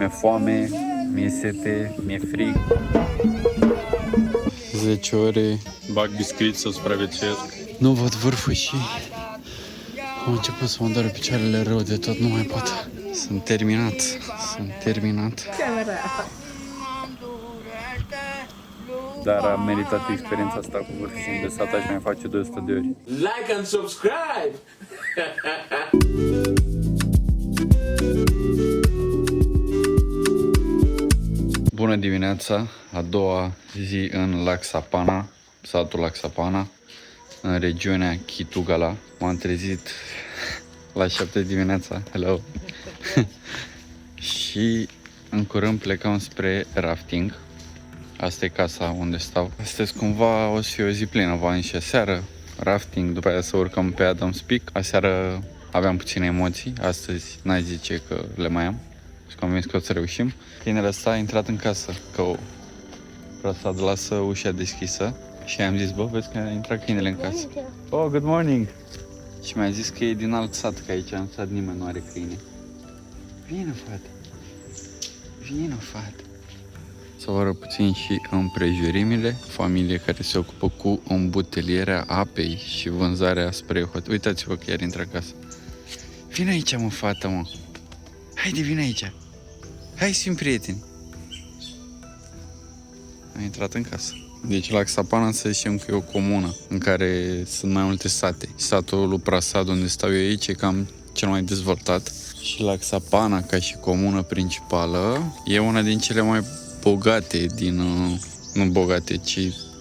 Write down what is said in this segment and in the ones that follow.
Mi-e foame, mi-e sete, mi-e frig. 10 ore, bag biscuit să supraviețuiesc. Nu văd vârful și am început să mă doară picioarele rău de tot, nu mai pot. Sunt terminat. Dar a meritat experiența asta cu vârf și îndesat, aș mai face 200 de ori. Like and subscribe! Bună dimineața, a doua zi în Laxapana, satul Laxapana, în regiunea Kitugala. M-am trezit la 7 dimineața, hello! Și în curând plecăm spre rafting. Asta e casa unde stau. Astăzi cumva o să fie o zi plină, v-am zis seară, rafting, după aia să urcăm pe Adam's Peak. Aseară aveam puține emoții, astăzi n-aș zice că le mai am. Sunt convins că o să reușim. Câinele ăsta a intrat în casă, că o prasad lasă ușa deschisă și am zis, bă, vezi că a intrat câinele în casă. Oh, good morning! Și mi-a zis că e din alt sat, că aici în sat nimeni nu are câine. Vină, fată! Vină, fată! Să vă arăt puțin și împrejurimile. Familie care se ocupă cu îmbutelierea apei și vânzarea spre hotel. Uitați-vă că iar intră acasă. Vine aici, mă, fata, mă. Haide, vine aici. Hai să fim prieteni. A intrat în casă. Deci Laxapana, să zicem că e o comună în care sunt mai multe sate. Satul lui Prasad, unde stau eu aici, e cam cel mai dezvoltat. Și Laxapana, ca și comună principală, e una din cele mai bogate din, nu bogate, ci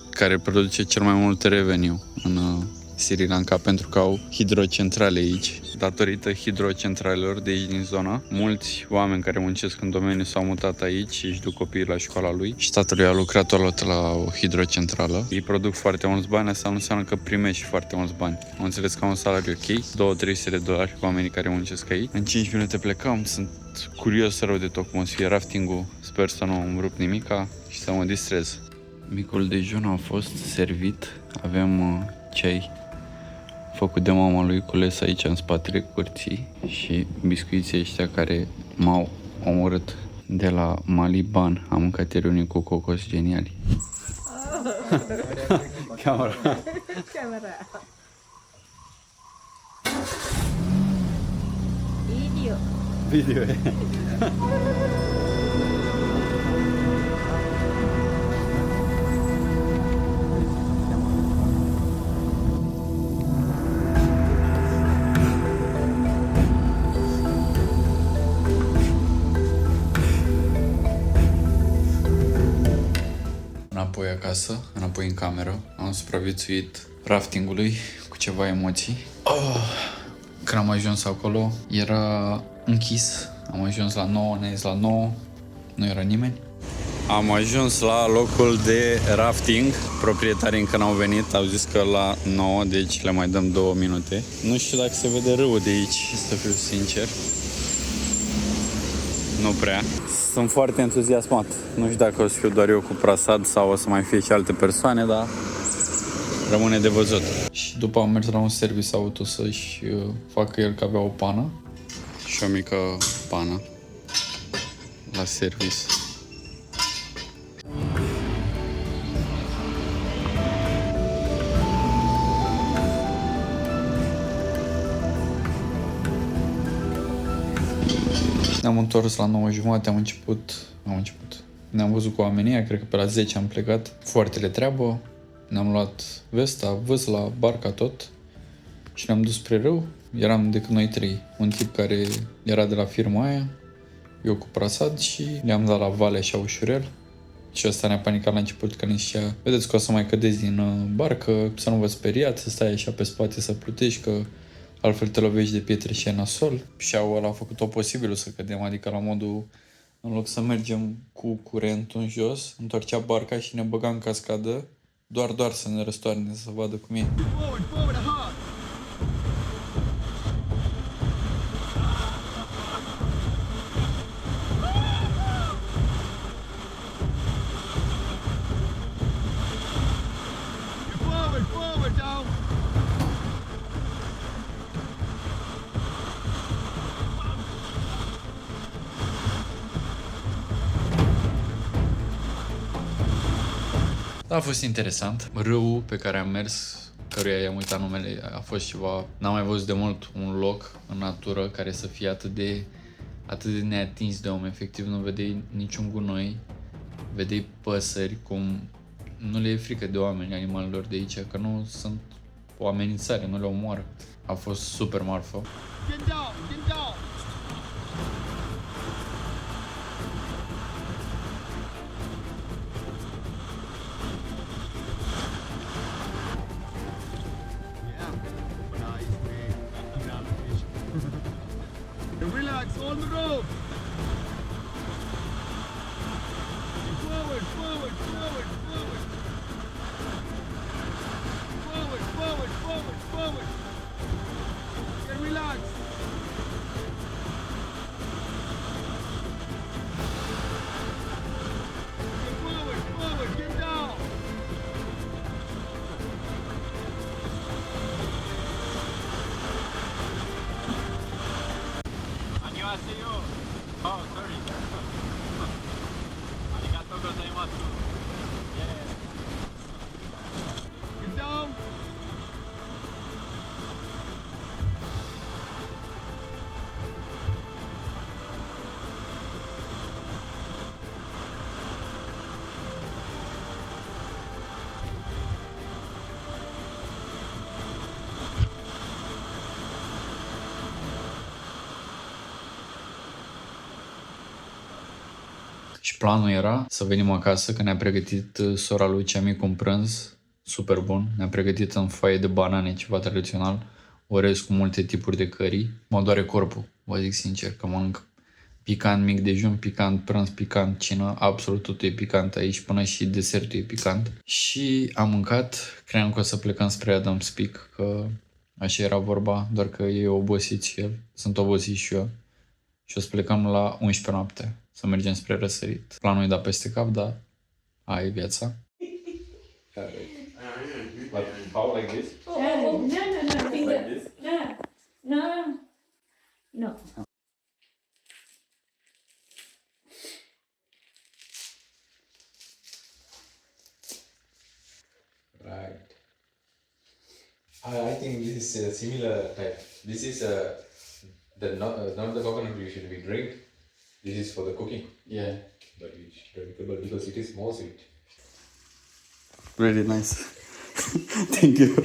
care produce cel mai mult revenue în Sri Lanka, pentru că au hidrocentrale aici. Datorită hidrocentralelor de aici din zona, mulți oameni care muncesc în domeniu s-au mutat aici și își duc copiii la școala lui. Și tatăl lui a lucrat tot la o hidrocentrală. Ei produc foarte mulți bani, asta nu înseamnă că primești foarte mulți bani. Am înțeles că au un salariu ok, $200-300 oamenii care muncesc aici. În 5 minute plecăm, sunt curios rău de tot cum o să fie rafting-ul. Sper să nu îmi rup nimica și să mă distrez. Micul dejun a fost servit, avem ceai făcut de mama lui, cules aici în spatele curții, și biscuiții ăștia care m-au omorât de la Maliban. Am mâncat ieri unii cu cocos geniali. Camera. Video. Înapoi acasă, înapoi în cameră. Am supraviețuit raftingului cu ceva emoții. Când am ajuns acolo, era închis. Am ajuns la 9, ne la 9, nu era nimeni. Am ajuns la locul de rafting. Proprietarii încă n-au venit, au zis că la 9, deci le mai dăm 2 minute. Nu știu dacă se vede râul de aici, să fiu sincer. Nu prea. Sunt foarte entuziasmat. Nu știu dacă o să fiu doar eu cu Prasad sau o să mai fie și alte persoane, dar rămâne de văzut. Și după am mers la un service auto să-și facă el, că avea o pană. Și o mică pană la service. Ne-am întors la 9:30, am început. Ne-am văzut cu oamenii, cred că pe la 10 am plecat. Foarte le treabă. Ne-am luat vesta, vâsla, barca, tot. Și ne-am dus spre râu. Eram decât noi 3. Un tip care era de la firma aia, eu cu Prasad, și le-am dat la vale așa ușurel. Și ăsta ne-a panicat la început, că ne zicea: vedeți că o să mai cădeți din barcă, să nu vă speriați, să stai așa pe spate să plutești, că altfel te lovești de pietre și e nasol. Și ăla a făcut tot posibilul să cădem, adică la modul, în loc să mergem cu curentul în jos, întorcea barca și ne băga în cascadă, doar să ne răstoarne, să vadă cum e. Da, a fost interesant. Râul pe care am mers, căruia i-am uitat numele, a fost ceva... N-am mai văzut de mult un loc în natură care să fie atât de neatins de om. Efectiv, nu vedeai niciun gunoi, vedeai păsări, cum nu le e frică de oameni, animalelor de aici, că nu sunt o amenințare, nu le omoară. A fost super marfă. Relax on the road. Forward, forward, forward, forward. Forward, forward, forward, forward. Get relaxed. Get forward, forward, get down. 안녕하세요. Oh, sorry. Arigatou gozaimasu. Yeah. Get down. Și planul era să venim acasă, că ne-a pregătit sora lui cea mică un prânz super bun. Ne-a pregătit în foaie de banane, ceva tradițional, orez cu multe tipuri de curry. Mă doare corpul, vă zic sincer, că mănânc picant mic dejun, picant prânz, picant cină, absolut totul e picant aici, până și desertul e picant. Și am mâncat, cream că o să plecăm spre Adam Speak, că așa era vorba, doar că e obosit și el, sunt obosit și eu. Și o să plecăm la 11 noapte, să mergem spre răsărit. Planul e dat peste cap, dar aia e viața. How like this? No, finger. this? No. Right. I think this is a similar type. This is not the coconut usually we drink. This is for the cooking, Yeah. but it's drinkable because it is more sweet. Really nice. Thank you.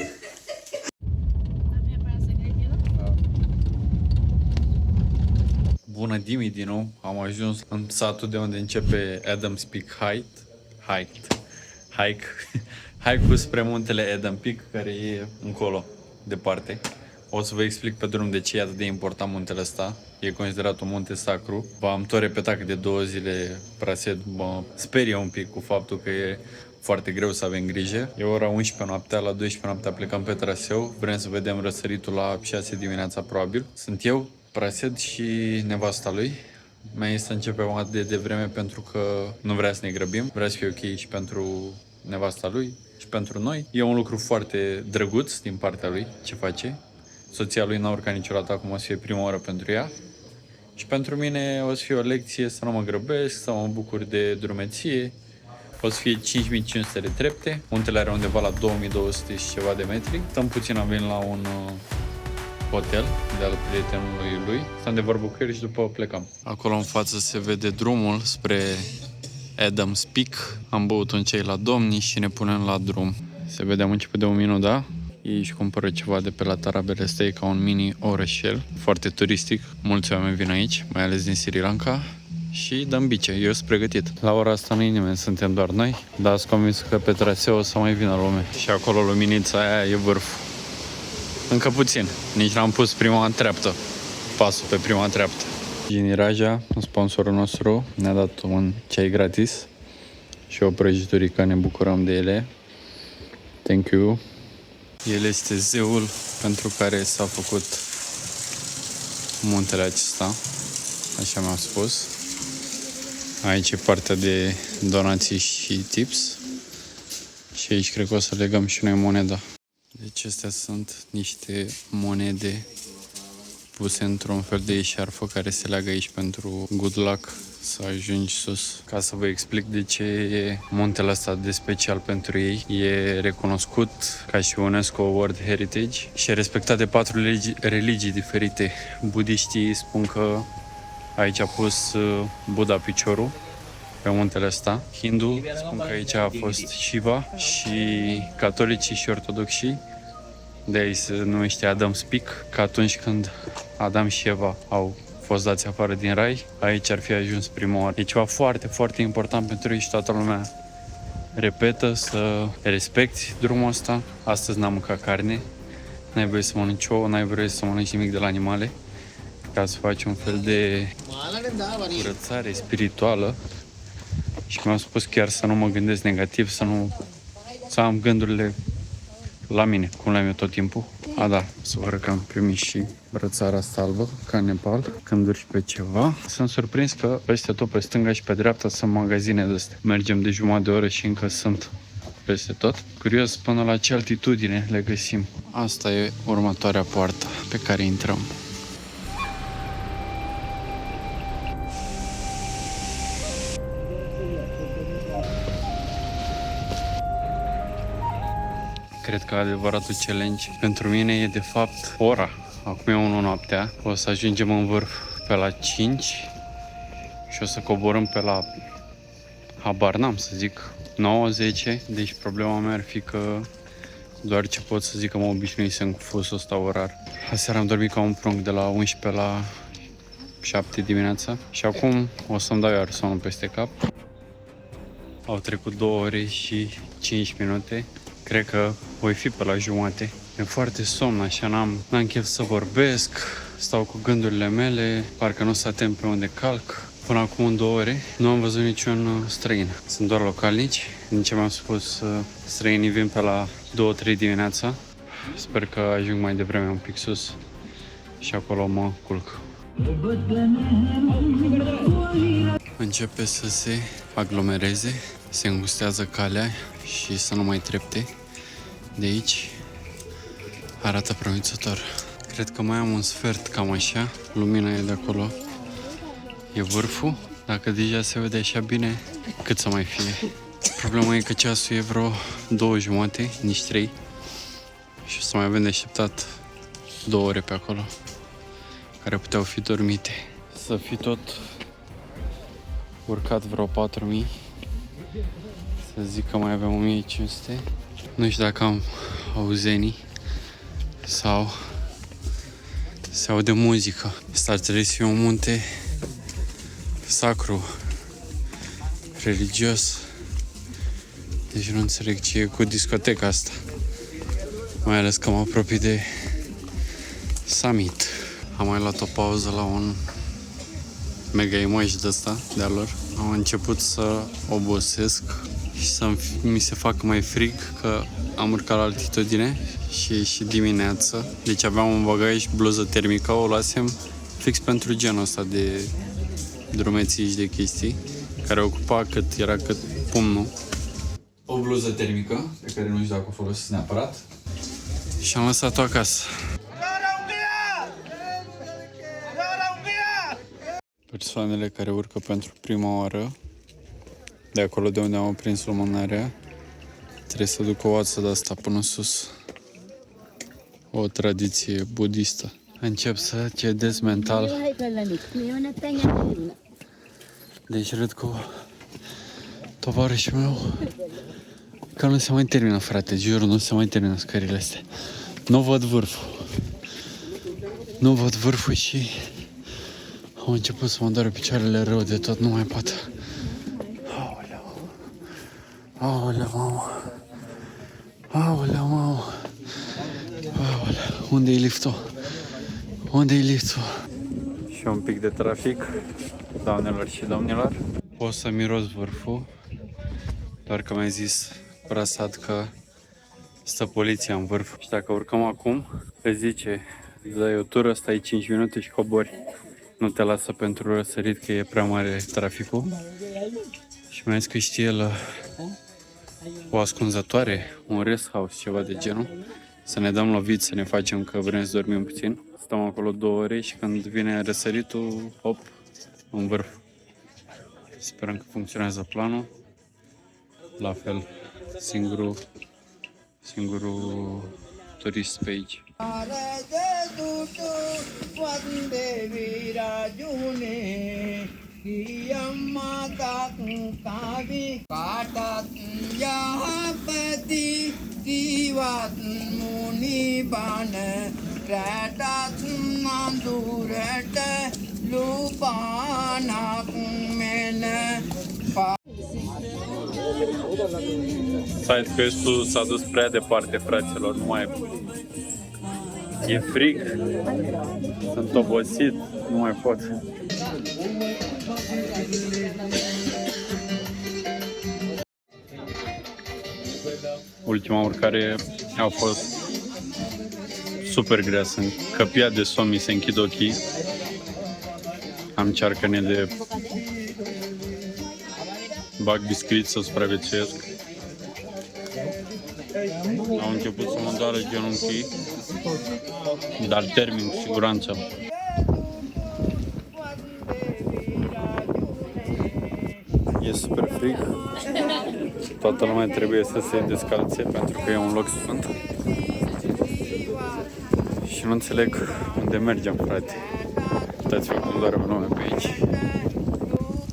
Bună Dimi din nou, am ajuns în satul de unde începe Adam Peak hike-ul spre muntele Adam Peak, care e încolo, departe. O să vă explic pe drum de ce e atât de important muntele ăsta. E considerat un munte sacru. V-am tot repetat că de 2 zile Prased mă sperie un pic cu faptul că e foarte greu să avem grijă. E ora 11 noaptea, la 12 noaptea plecăm pe traseu. Vrem să vedem răsăritul la 6 dimineața probabil. Sunt eu, Prased și nevasta lui. Mai să începem atât de devreme pentru că nu vrea să ne grăbim. Vrea să fie ok și pentru nevasta lui și pentru noi. E un lucru foarte drăguț din partea lui ce face. Soția lui n-a urcat niciodată, acum o să fie prima oară pentru ea. Și pentru mine o să fie o lecție să nu mă grăbesc, să mă bucur de drumeție. O să fie 5500 de trepte. Muntele are undeva la 2200 și ceva de metri. Stăm puțin, am venit la un hotel de al prietenului lui. Stăm de vorbă și după plecăm. Acolo în față se vede drumul spre Adam Peak. Am băut un ceai la domnii și ne punem la drum. Se vede, am început de un minut, da? Ei își cumpără ceva de pe la tarabele astea, ca un mini orășel, foarte turistic. Mulți oameni vin aici, mai ales din Sri Lanka. Și dăm bice, eu sunt pregătit. La ora asta nu e nimeni, suntem doar noi. Dar sunt convins că pe traseu o să mai vină lume. Și acolo luminița aia e vârful. Încă puțin, nici n-am pus prima treaptă. Pasul pe prima treaptă. Giniraja, sponsorul nostru, ne-a dat un ceai gratis și o prăjiturică, ne bucurăm de ele. Thank you. El este zeul pentru care s-a făcut muntele acesta, așa mi-au spus. Aici e partea de donații și tips. Și aici cred că o să legăm și noi moneda. Deci astea sunt niște monede puse într-un fel de eșarfă care se leagă aici pentru good luck să ajungi sus. Ca să vă explic de ce e muntele ăsta de special pentru ei. E recunoscut ca și UNESCO World Heritage și e respectat de 4 religii diferite. Budiștii spun că aici a pus Buddha piciorul pe muntele ăsta. Hindu spun că aici a fost Shiva și catolicii și ortodoxii de aici se numește Adam's Peak, că atunci când Adam și Eva au fost dați afară din rai, aici ar fi ajuns prima oară. E ceva foarte, foarte important pentru ei și toată lumea repetă să respecti drumul ăsta. Astăzi n-am mâncat carne, n-ai voie să mănânci ouă, n-ai voie să mănânci nimic de la animale, ca să faci un fel de curățare spirituală. Și mi-am spus chiar să nu mă gândesc negativ, să am gândurile la mine, cum le-am eu tot timpul. Da, să vă arăt că am primit și brățara asta albă, ca în Nepal, când urci pe ceva. Sunt surprins că peste tot, pe stânga și pe dreapta, sunt magazine de astea. Mergem de jumătate de oră și încă sunt peste tot. Curios până la ce altitudine le găsim. Asta e următoarea poartă pe care intrăm. Cred că adevăratul challenge pentru mine e de fapt ora. Acum e 1 noaptea, o să ajungem în vârf pe la 5 și o să coborâm pe la, habar n-am să zic, 9-10. Deci problema mea ar fi că doar ce pot să zic că mă obișnuisem cu fusul ăsta orar. Aseară am dormit ca un prunc de la 11 la 7 dimineața și acum o să-mi dau iar somnul peste cap. Au trecut 2 ore și 5 minute. Cred că voi fi pe la jumate. E foarte somn, așa, n-am chef să vorbesc, stau cu gândurile mele, parcă nu sunt atent pe unde calc. Până acum în 2 ore nu am văzut niciun străin. Sunt doar localnici. Din ce mi-am spus, străinii vin pe la 2-3 dimineața. Sper că ajung mai devreme un pic sus și acolo mă culc. Începe să se aglomereze, se îngustează calea și să nu mai trepte. De aici arată promițător. Cred că mai am un sfert, cam așa. Lumina e de acolo. E vârful. Dacă deja se vede așa bine, cât să mai fie. Problema e că ceasul e vreo 2:30, nici 3. Și o să mai avem de așteptat 2 ore pe acolo, care puteau fi dormite. Să fi tot urcat vreo 4000. Să zic că mai avem 1500. Nu știu dacă am auzenii sau se aude muzică. Asta ar trebui să fie un munte sacru, religios. Deci nu înțeleg ce e cu discoteca asta. Mai ales că mă apropii de summit. Am mai luat o pauză la un mega image de ăsta, de-a lor. Am început să obosesc și să mi se facă mai frig, că am urcat la altitudine și dimineață. Deci aveam un bagaj, bluză termică, o luasem fix pentru genul ăsta de drumeții și de chestii, care ocupa cât pumnul. O bluză termică, pe care nu știu dacă o folosesc neapărat. Și am lăsat-o acasă. Persoanele care urcă pentru prima oară, de acolo de unde am prins lumânarea, trebuie să ducă o oață de asta până sus. O tradiție budistă. Încep să cedez mental. Deci râd cu tovarășul meu că nu se mai termină, frate, jur, nu se mai termină scările astea. Nu văd vârful. Nu văd vârful și am început să mă doară picioarele rău de tot, nu mai pot. Aoleu. Aoleu, mamă. Aoleu, mamă. Aoleu. Unde-i liftul? Unde-i liftul? Și un pic de trafic, doamnelor și domnilor. O să miros vârful, doar că mi-a zis Prasad că stă poliția în vârf. Și dacă urcăm acum, îți zice, dai o tură, stai 5 minute și cobori. Nu te lasă pentru răsărit, că e prea mare traficul. Și mi-a zis că știe el o ascunzătoare, un rest house, ceva de genul. să ne dăm loviți, să ne facem că vrem să dormim puțin. Stăm acolo 2 ore și când vine răsăritul, hop, în vârf. Sperăm că funcționează planul. La fel, singurul turist pe aici. Side-quest-ul s-a dus prea departe, fraților, nu mai... E frig, sunt obosit, nu mai pot. Ultima urcare a fost super grea, sunt căpiat de somn, mi se închid ochii. Am cearcăne de bag biscuit să supraviețuiesc. Au început să mă doară genunchii, dar termin cu siguranță. E super frig. Toată lumea trebuie să se descalțe pentru că e un loc sfânt. Și nu înțeleg unde mergem, frate. Uitați-vă cum doarme lumea pe aici.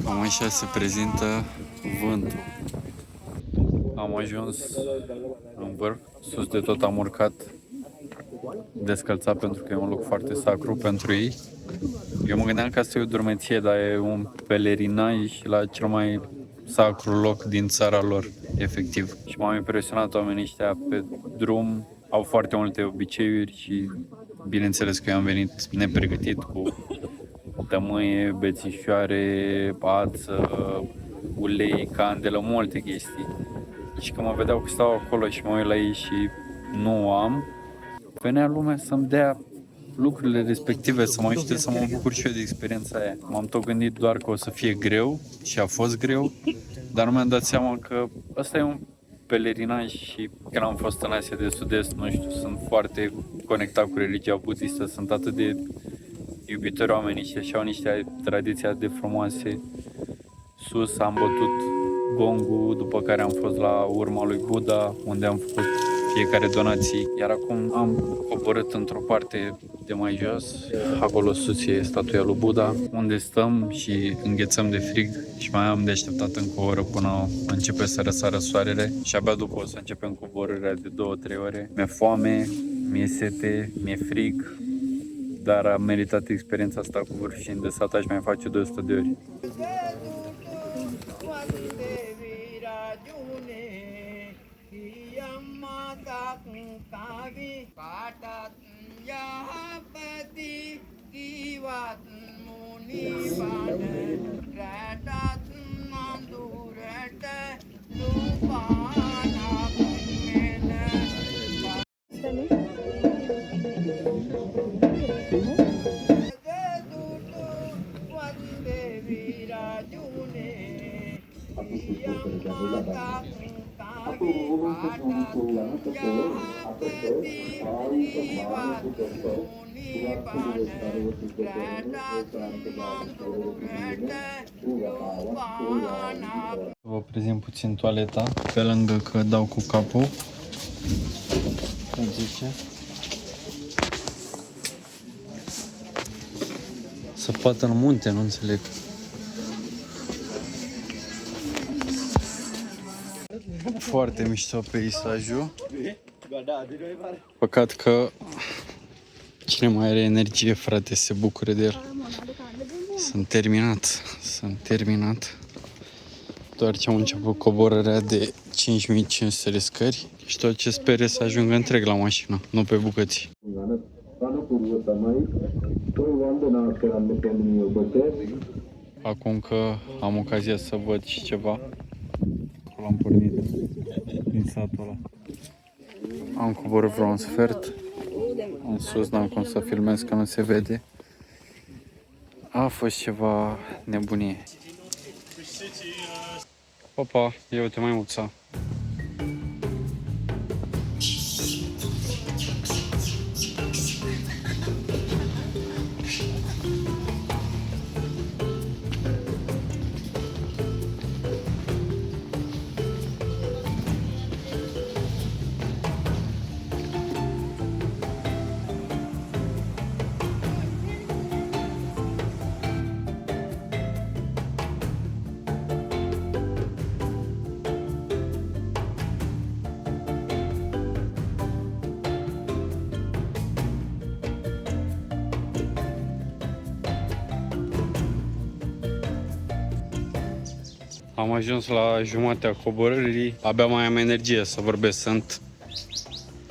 Cam așa se prezintă vântul. Am ajuns în vârf, sus de tot am urcat descălțat pentru că e un loc foarte sacru pentru ei. Eu mă gândeam că asta e o drumeție, dar e un pelerinaj la cel mai sacru loc din țara lor, efectiv. Și m-am impresionat oamenii ăștia pe drum, au foarte multe obiceiuri și bineînțeles că eu am venit nepregătit cu tămâie, bețișoare, ață, ulei, candelă, multe chestii. Și când mă vedeau că stau acolo și mă uit la ei și nu am, venea lumea să-mi dea lucrurile respective, să mă ajute să mă bucur și eu de experiența aia. M-am tot gândit doar că o să fie greu și a fost greu, dar nu mi-am dat seama că ăsta e un pelerinaj și când am fost în Asia de Sud-Est, nu știu, sunt foarte conectat cu religia budistă, sunt atât de iubitori oamenii și așa au niște tradiții atât de frumoase. Sus am bătut gongul, după care am fost la urma lui Buddha, unde am făcut fiecare donații, iar acum am coborât într-o parte de mai jos, acolo sus e statuia lui Buddha, unde stăm și înghețăm de frig și mai am de așteptat încă o oră până începe să răsară soarele și abia după o să începem coborârea de 2-3 ore. Mi-e foame, mi-e sete, mi-e frig, dar a meritat experiența asta cu vârf și în desat aș mai face 200 de ori. Vă prezint puțin toaleta, pe lângă că dau cu capul. Cum zice? Săpată în munte, nu înțeleg. Foarte mișto peisajul. Păcat că cine mai are energie, frate, se bucure de el. Sunt terminat. Doar ce am început coborârea de 5500 de scări și tot ce sper e să ajung întreg la mașină, nu pe bucăți. Acum că am ocazia să văd și ceva, acolo am pornit din satul ăla. Am coborât vreo un sfert în sus, n-am cum să filmez că nu se vede. A fost ceva nebunie. Opa, ia uite maimuța. Am ajuns la jumatea coborârii, abia mai am energie să vorbesc, sunt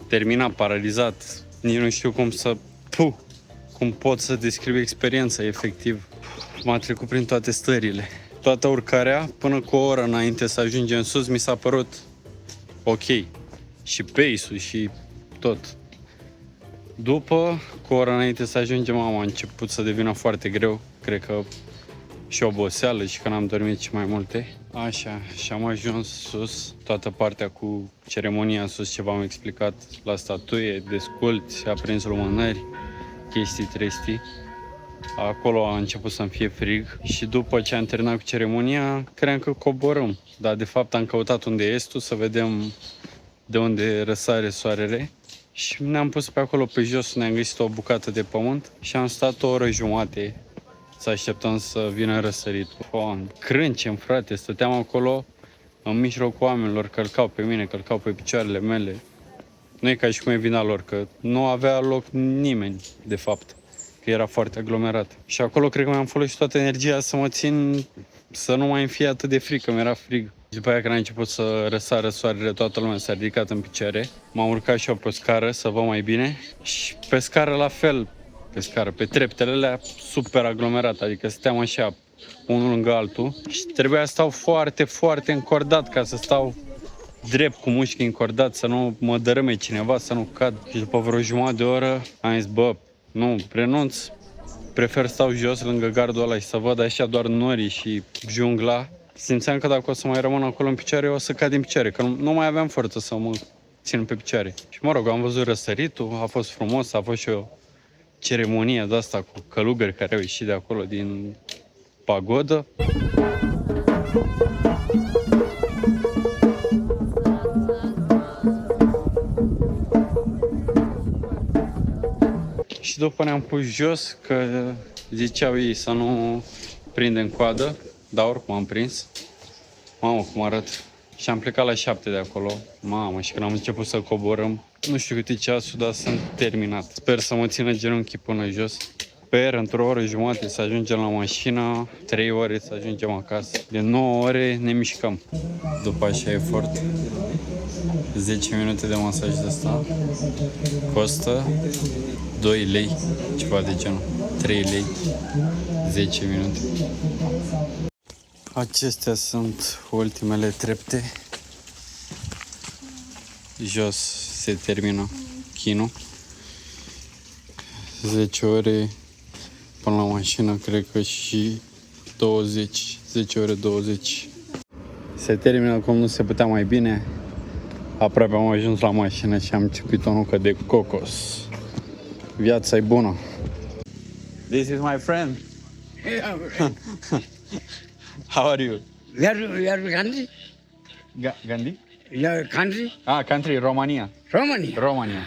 terminat, paralizat, nici nu știu cum pot să descriu experiența, efectiv. M-a trecut prin toate stările. Toată urcarea, până cu o oră înainte să ajungem sus, mi s-a părut ok. Și pace-ul și tot. După, cu o oră înainte să ajungem, a început să devină foarte greu. Cred că și oboseală și că n-am dormit și mai multe. Așa, și am ajuns sus, toată partea cu ceremonia sus, ce v-am explicat, la statuie, desculți, aprins lumânări, chestii trestii. Acolo a început să-mi fie frig și după ce am terminat cu ceremonia, credeam că coborâm. Dar de fapt am căutat unde e estul, să vedem de unde răsare soarele. Și ne-am pus pe acolo pe jos, ne-am găsit o bucată de pământ și am stat o oră jumate să așteptăm să vină răsăritul. Crâncem, frate, stăteam acolo în mijlocul oamenilor, călcau pe mine, călcau pe picioarele mele. Nu e ca și cum e vina lor, că nu avea loc nimeni, de fapt, că era foarte aglomerat. Și acolo cred că mi-am folosit toată energia să mă țin, să nu mai îmi fie atât de frică, mi-era frig. După aia când a început să răsară soarele, toată lumea s-a ridicat în picioare. M-am urcat și eu pe scară să văd mai bine și pe scară la fel, pe treptele alea super aglomerat, adică stăteam așa, unul lângă altul și trebuia să stau foarte, foarte încordat ca să stau drept cu mușchii încordați, să nu mă dărâme cineva, să nu cad. Și după vreo jumătate de oră am zis, nu, renunț, prefer stau jos lângă gardul ăla și să văd așa doar norii și jungla. Simțeam că dacă o să mai rămân acolo în picioare, o să cad din picioare, că nu mai aveam forță să mă țin pe picioare. Și mă rog, am văzut răsăritul, a fost frumos, a fost și o ceremonie de asta cu călugări care au ieșit de acolo din pagodă. Și după ne-am pus jos, că ziceau ei să nu prindem coadă, dar oricum am prins. Mamă, cum arăt. Și am plecat la 7 de acolo. Mamă, și când am început să coborâm, nu știu cât e ceasul, dar sunt terminat. Sper să mă țină genunchii până jos. Sper într-o oră jumătate să ajungem la mașină, 3 ore să ajungem acasă. De 9 ore ne mișcăm. După așa efort, 10 minute de masaj de ăsta costă 2 lei, ceva de genul, 3 lei, 10 minute. Acestea sunt ultimele trepte. Jos se termină chinul. 10 ore până la mașină, cred că și 20, 10 ore 20. Se termină cum nu se putea mai bine. Aproape am ajuns la mașină și am ciupit o nucă de cocos. Viața e bună. This is my friend. How are you? Where country? Gandhi? Your country? Country, Romania. Romania. Romania.